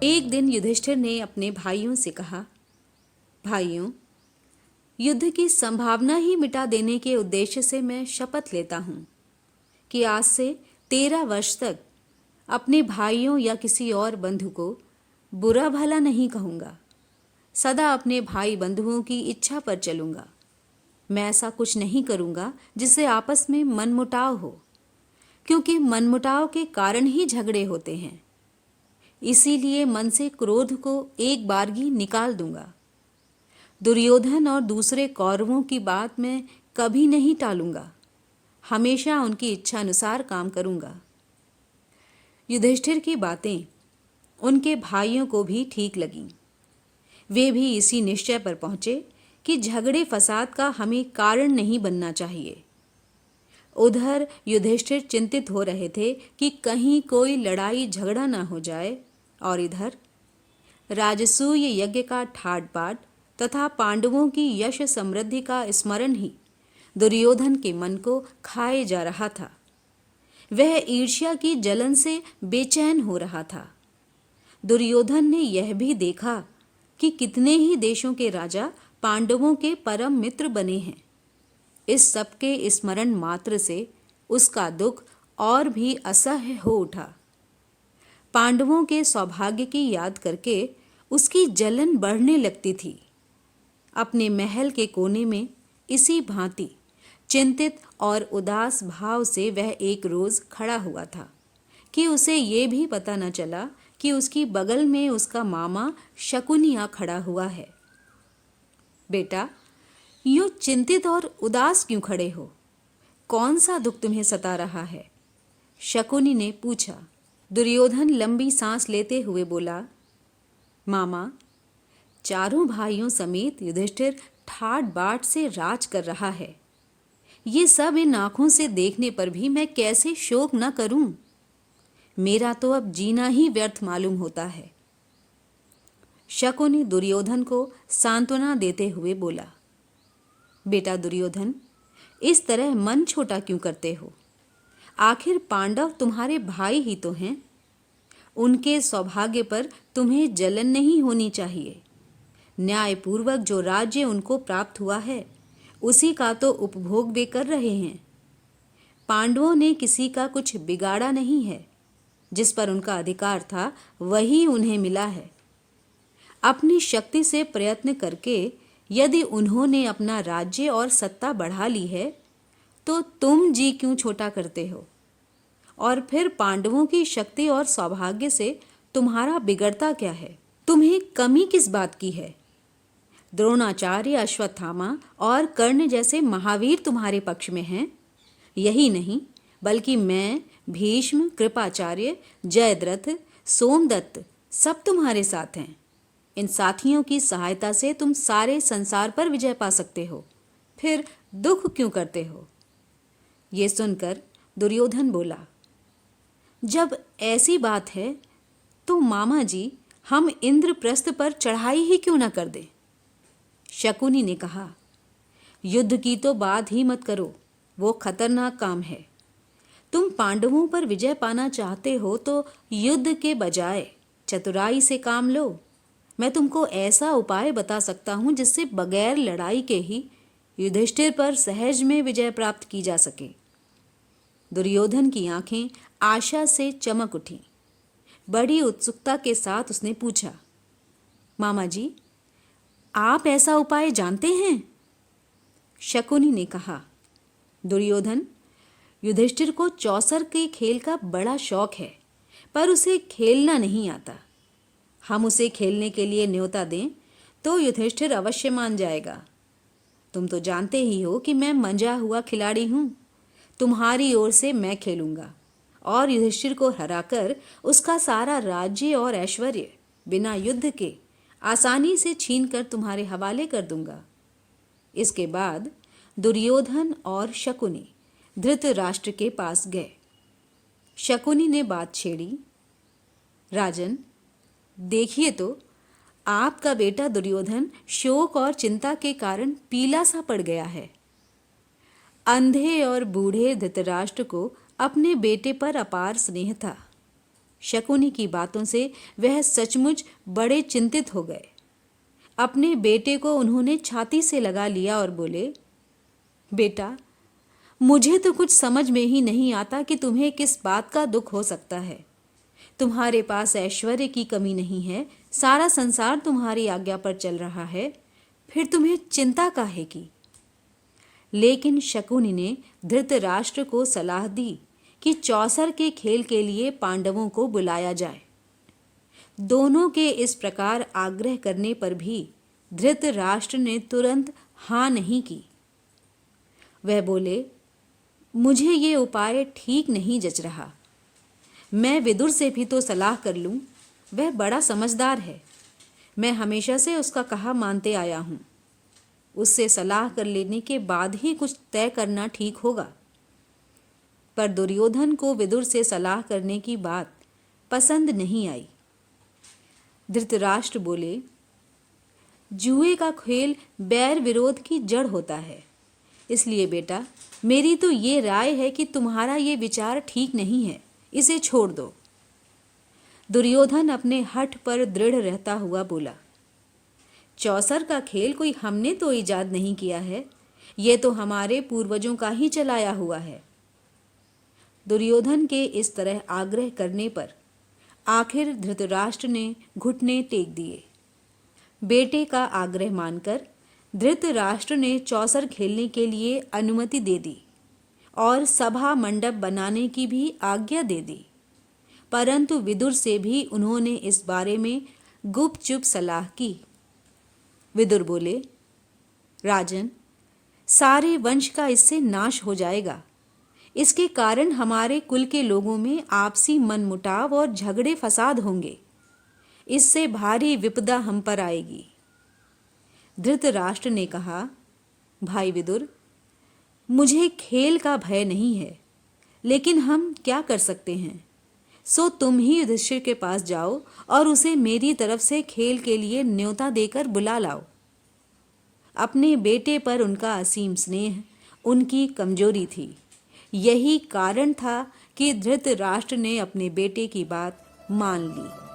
एक दिन युधिष्ठिर ने अपने भाइयों से कहा, भाइयों, युद्ध की संभावना ही मिटा देने के उद्देश्य से मैं शपथ लेता हूं कि आज से 13 वर्ष तक अपने भाइयों या किसी और बंधु को बुरा भला नहीं कहूंगा। सदा अपने भाई बंधुओं की इच्छा पर चलूंगा। मैं ऐसा कुछ नहीं करूंगा जिससे आपस में मनमुटाव हो, क्योंकि मनमुटाव के कारण ही झगड़े होते हैं। इसीलिए मन से क्रोध को एक बारगी निकाल दूंगा। दुर्योधन और दूसरे कौरवों की बात मैं कभी नहीं टालूंगा। हमेशा उनकी इच्छा अनुसार काम करूंगा। युधिष्ठिर की बातें उनके भाइयों को भी ठीक लगीं। वे भी इसी निश्चय पर पहुंचे कि झगड़े फसाद का हमें कारण नहीं बनना चाहिए। उधर युधिष्ठिर चिंतित हो रहे थे कि कहीं कोई लड़ाई झगड़ा ना हो जाए, और इधर राजसूय यज्ञ का ठाट बाट तथा पांडवों की यश समृद्धि का स्मरण ही दुर्योधन के मन को खाए जा रहा था। वह ईर्ष्या की जलन से बेचैन हो रहा था। दुर्योधन ने यह भी देखा कि कितने ही देशों के राजा पांडवों के परम मित्र बने हैं। इस सब के स्मरण मात्र से उसका दुख और भी असह्य हो उठा। पांडवों के सौभाग्य की याद करके उसकी जलन बढ़ने लगती थी। अपने महल के कोने में इसी भांति चिंतित और उदास भाव से वह एक रोज खड़ा हुआ था कि उसे ये भी पता न चला कि उसकी बगल में उसका मामा शकुनी आ खड़ा हुआ है। बेटा, यूं चिंतित और उदास क्यों खड़े हो? कौन सा दुख तुम्हें सता रहा है? शकुनी ने पूछा। दुर्योधन लंबी सांस लेते हुए बोला, मामा, चारों भाइयों समेत युधिष्ठिर ठाट बाट से राज कर रहा है। ये सब इन आंखों से देखने पर भी मैं कैसे शोक न करूं? मेरा तो अब जीना ही व्यर्थ मालूम होता है। शकुनी दुर्योधन को सांत्वना देते हुए बोला, बेटा दुर्योधन, इस तरह मन छोटा क्यों करते हो? आखिर पांडव तुम्हारे भाई ही तो हैं। उनके सौभाग्य पर तुम्हें जलन नहीं होनी चाहिए। न्यायपूर्वक जो राज्य उनको प्राप्त हुआ है, उसी का तो उपभोग वे कर रहे हैं। पांडवों ने किसी का कुछ बिगाड़ा नहीं है। जिस पर उनका अधिकार था वही उन्हें मिला है। अपनी शक्ति से प्रयत्न करके यदि उन्होंने अपना राज्य और सत्ता बढ़ा ली है, तो तुम जी क्यों छोटा करते हो? और फिर पांडवों की शक्ति और सौभाग्य से तुम्हारा बिगड़ता क्या है? तुम्हें कमी किस बात की है? द्रोणाचार्य, अश्वत्थामा और कर्ण जैसे महावीर तुम्हारे पक्ष में हैं। यही नहीं, बल्कि मैं, भीष्म, कृपाचार्य, जयद्रथ, सोमदत्त सब तुम्हारे साथ हैं। इन साथियों की सहायता से तुम सारे संसार पर विजय पा सकते हो। फिर दुख क्यों करते हो? ये सुनकर दुर्योधन बोला, जब ऐसी बात है तो मामा जी, हम इंद्रप्रस्थ पर चढ़ाई ही क्यों न कर दें? शकुनी ने कहा, युद्ध की तो बात ही मत करो, वो खतरनाक काम है। तुम पांडवों पर विजय पाना चाहते हो तो युद्ध के बजाय चतुराई से काम लो। मैं तुमको ऐसा उपाय बता सकता हूं जिससे बगैर लड़ाई के ही युधिष्ठिर पर सहज में विजय प्राप्त की जा सके। दुर्योधन की आंखें आशा से चमक उठीं। बड़ी उत्सुकता के साथ उसने पूछा, मामा जी, आप ऐसा उपाय जानते हैं? शकुनी ने कहा, दुर्योधन, युधिष्ठिर को चौसर के खेल का बड़ा शौक है, पर उसे खेलना नहीं आता। हम उसे खेलने के लिए न्योता दें तो युधिष्ठिर अवश्य मान जाएगा। तुम तो जानते ही हो कि मैं मंजा हुआ खिलाड़ी हूं। तुम्हारी ओर से मैं खेलूंगा और युधिष्ठिर को हराकर उसका सारा राज्य और ऐश्वर्य बिना युद्ध के आसानी से छीनकर तुम्हारे हवाले कर दूंगा। इसके बाद दुर्योधन और शकुनी धृतराष्ट्र के पास गए। शकुनी ने बात छेड़ी, राजन, देखिए तो, आपका बेटा दुर्योधन शोक और चिंता के कारण पीला सा पड़ गया है। अंधे और बूढ़े धृतराष्ट्र को अपने बेटे पर अपार स्नेह था। शकुनी की बातों से वह सचमुच बड़े चिंतित हो गए। अपने बेटे को उन्होंने छाती से लगा लिया और बोले, बेटा, मुझे तो कुछ समझ में ही नहीं आता कि तुम्हें किस बात का दुख हो सकता है। तुम्हारे पास ऐश्वर्य की कमी नहीं है, सारा संसार तुम्हारी आज्ञा पर चल रहा है, फिर तुम्हें चिंता काहे की? लेकिन शकुनी ने धृतराष्ट्र को सलाह दी कि चौसर के खेल के लिए पांडवों को बुलाया जाए। दोनों के इस प्रकार आग्रह करने पर भी धृतराष्ट्र ने तुरंत हाँ नहीं की। वह बोले, मुझे ये उपाय ठीक नहीं जच रहा। मैं विदुर से भी तो सलाह कर लूं, वह बड़ा समझदार है। मैं हमेशा से उसका कहा मानते आया हूं। उससे सलाह कर लेने के बाद ही कुछ तय करना ठीक होगा। पर दुर्योधन को विदुर से सलाह करने की बात पसंद नहीं आई। धृतराष्ट्र बोले, जुए का खेल बैर विरोध की जड़ होता है। इसलिए बेटा, मेरी तो ये राय है कि तुम्हारा ये विचार ठीक नहीं है, इसे छोड़ दो। दुर्योधन अपने हठ पर दृढ़ रहता हुआ बोला, चौसर का खेल कोई हमने तो इजाद नहीं किया है, ये तो हमारे पूर्वजों का ही चलाया हुआ है। दुर्योधन के इस तरह आग्रह करने पर आखिर धृतराष्ट्र ने घुटने टेक दिए। बेटे का आग्रह मानकर धृतराष्ट्र ने चौसर खेलने के लिए अनुमति दे दी और सभा मंडप बनाने की भी आज्ञा दे दी। परंतु विदुर से भी उन्होंने इस बारे में गुपचुप सलाह की। विदुर बोले, राजन, सारे वंश का इससे नाश हो जाएगा। इसके कारण हमारे कुल के लोगों में आपसी मनमुटाव और झगड़े फसाद होंगे। इससे भारी विपदा हम पर आएगी। धृतराष्ट्र ने कहा, भाई विदुर, मुझे खेल का भय नहीं है, लेकिन हम क्या कर सकते हैं? सो तुम ही युधिष्ठिर के पास जाओ और उसे मेरी तरफ से खेल के लिए न्योता देकर बुला लाओ। अपने बेटे पर उनका असीम स्नेह उनकी कमजोरी थी। यही कारण था कि धृतराष्ट्र ने अपने बेटे की बात मान ली।